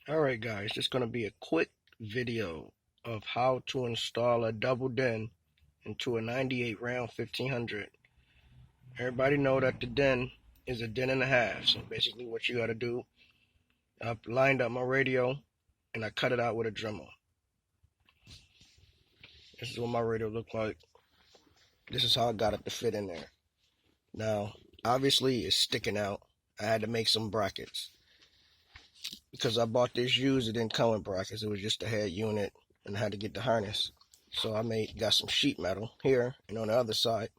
Alright guys, this is going to be a quick video of how to install a double DIN into a 98 round 1500. Everybody know that the DIN is a DIN and a half. So basically what you got to do, I've lined up my radio and I cut it out with a Dremel. This is what my radio looked like. This is how I got it to fit in there. Now, obviously it's sticking out. I had to make some brackets. Because I bought this used, it didn't come with brackets. It was just a head unit, and I had to get the harness. So I got some sheet metal here, and on the other side,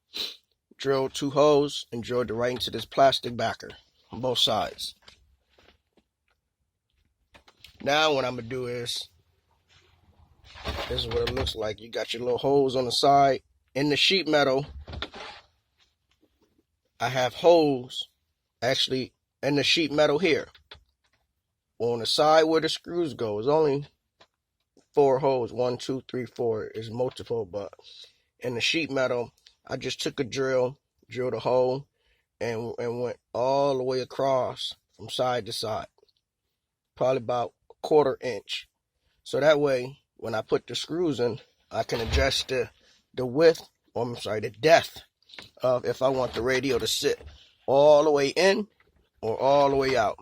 drilled 2 holes and drilled it right into this plastic backer on both sides. Now what I'm gonna do is, this is what it looks like. You got your little holes on the side. In the sheet metal, I have holes actually in the sheet metal here. On the side where the screws go, it's only 4 holes. 1, 2, 3, 4 is multiple, but in the sheet metal, I just took a drilled a hole, and went all the way across from side to side, probably about a 1/4 inch. So that way, when I put the screws in, I can adjust the width, or I'm sorry, the depth of if I want the radio to sit all the way in or all the way out,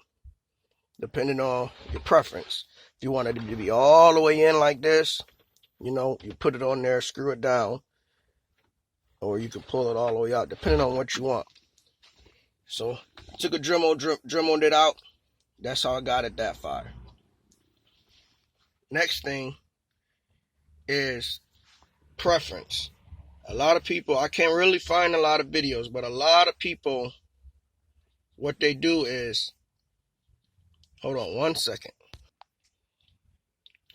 depending on your preference. If you want it to be all the way in like this, you put it on there, screw it down, or you can pull it all the way out, depending on what you want. So, took a Dremeled it out. That's how I got it that far. Next thing is preference. A lot of people, I can't really find a lot of videos, but a lot of people, what they do is, hold on 1 second.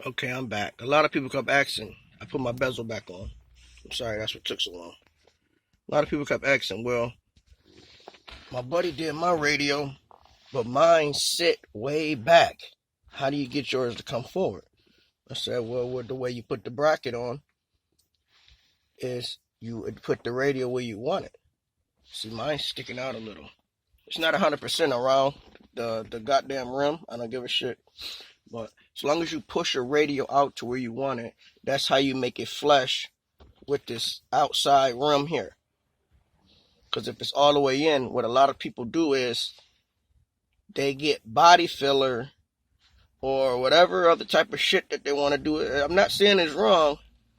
Okay, I'm back. A lot of people kept asking. I put my bezel back on. I'm sorry, that's what took so long. A lot of people kept asking, well, my buddy did my radio, but mine sit way back. How do you get yours to come forward? I said, well, the way you put the bracket on is you would put the radio where you want it. See, mine's sticking out a little. It's not 100% around the goddamn rim. I don't give a shit. But as long as you push your radio out to where you want it, that's how you make it flush with this outside rim here. Because if it's all the way in, what a lot of people do is they get body filler or whatever other type of shit that they want to do. I'm not saying it's wrong,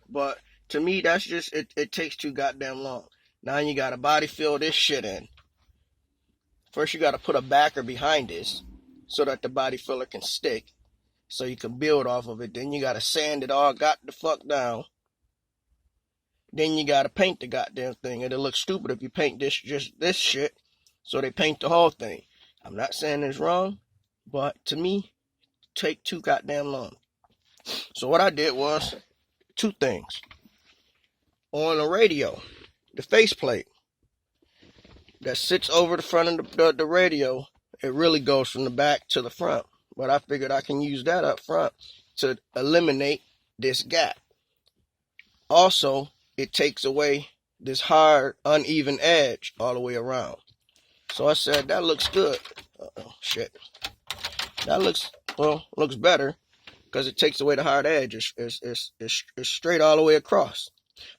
but to me, that's just, it takes too goddamn long. Now you got to body fill this shit in. First, you got to put a backer behind this so that the body filler can stick, so you can build off of it. Then you got to sand it all got the fuck down. Then you got to paint the goddamn thing. It'll look stupid if you paint just this shit. So they paint the whole thing. I'm not saying it's wrong, but to me, take too goddamn long. So what I did was 2 things. On the radio, the faceplate that sits over the front of the radio, it really goes from the back to the front. But I figured I can use that up front to eliminate this gap. Also, it takes away this hard, uneven edge all the way around. So I said, that looks good. Shit. That looks better because it takes away the hard edge. It's straight all the way across.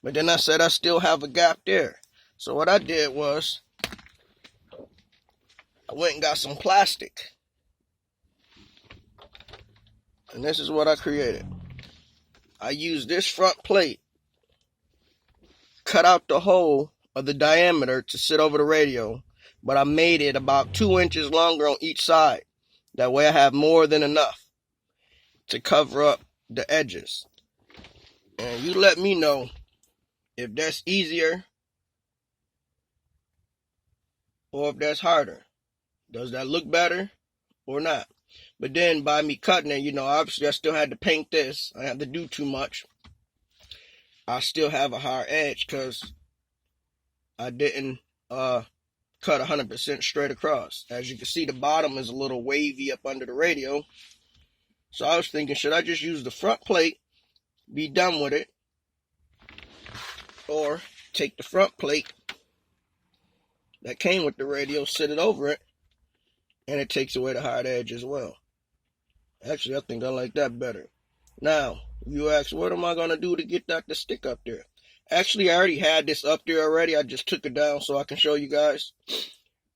But then I said I still have a gap there. So what I did was, I went and got some plastic. And this is what I created. I used this front plate, cut out the hole of the diameter to sit over the radio, but I made it about 2 inches longer on each side. That way I have more than enough to cover up the edges. And you let me know if that's easier or if that's harder. Does that look better or not? But then by me cutting it, obviously I still had to paint this. I had to do too much. I still have a hard edge because I didn't cut 100% straight across. As you can see, the bottom is a little wavy up under the radio. So I was thinking, should I just use the front plate, be done with it, or take the front plate that came with the radio, sit it over it, and it takes away the hard edge as well. Actually, I think I like that better. Now, you ask, what am I going to do to get that to stick up there? Actually, I already had this up there already. I just took it down so I can show you guys.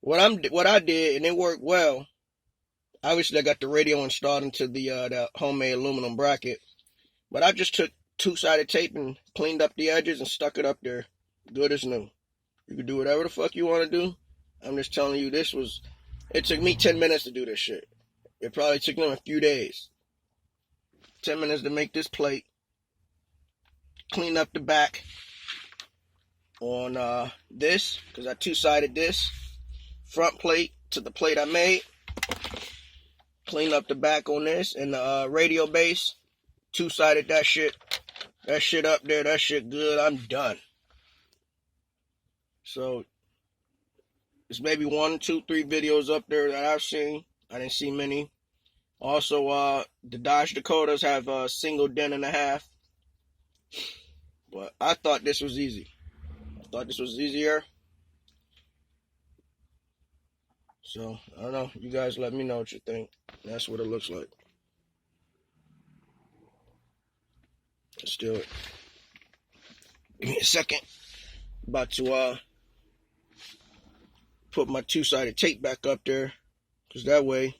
What I did, and it worked well. Obviously, I got the radio installed into the homemade aluminum bracket. But I just took two-sided tape and cleaned up the edges and stuck it up there. Good as new. You can do whatever the fuck you want to do. I'm just telling you, it took me 10 minutes to do this shit. It probably took them a few days. 10 minutes to make this plate. Clean up the back on this, because I two-sided this front plate to the plate I made. Clean up the back on this and the radio base. Two-sided that shit up there. That shit good. I'm done. So there's maybe 1, 2, 3 videos up there that I've seen. I didn't see many. Also, the Dodge Dakotas have a single dent and a half. But I thought this was easy. I thought this was easier. So, I don't know. You guys let me know what you think. That's what it looks like. Let's do it. Give me a second. About to put my two-sided tape back up there. Because that way,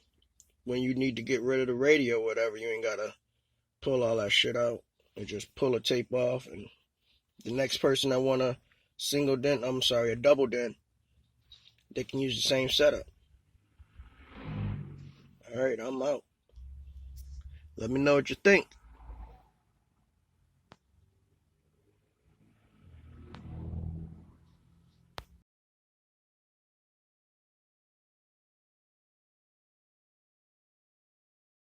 when you need to get rid of the radio or whatever, you ain't got to pull all that shit out. And just pull a tape off. And the next person that want a double dent, they can use the same setup. Alright, I'm out. Let me know what you think.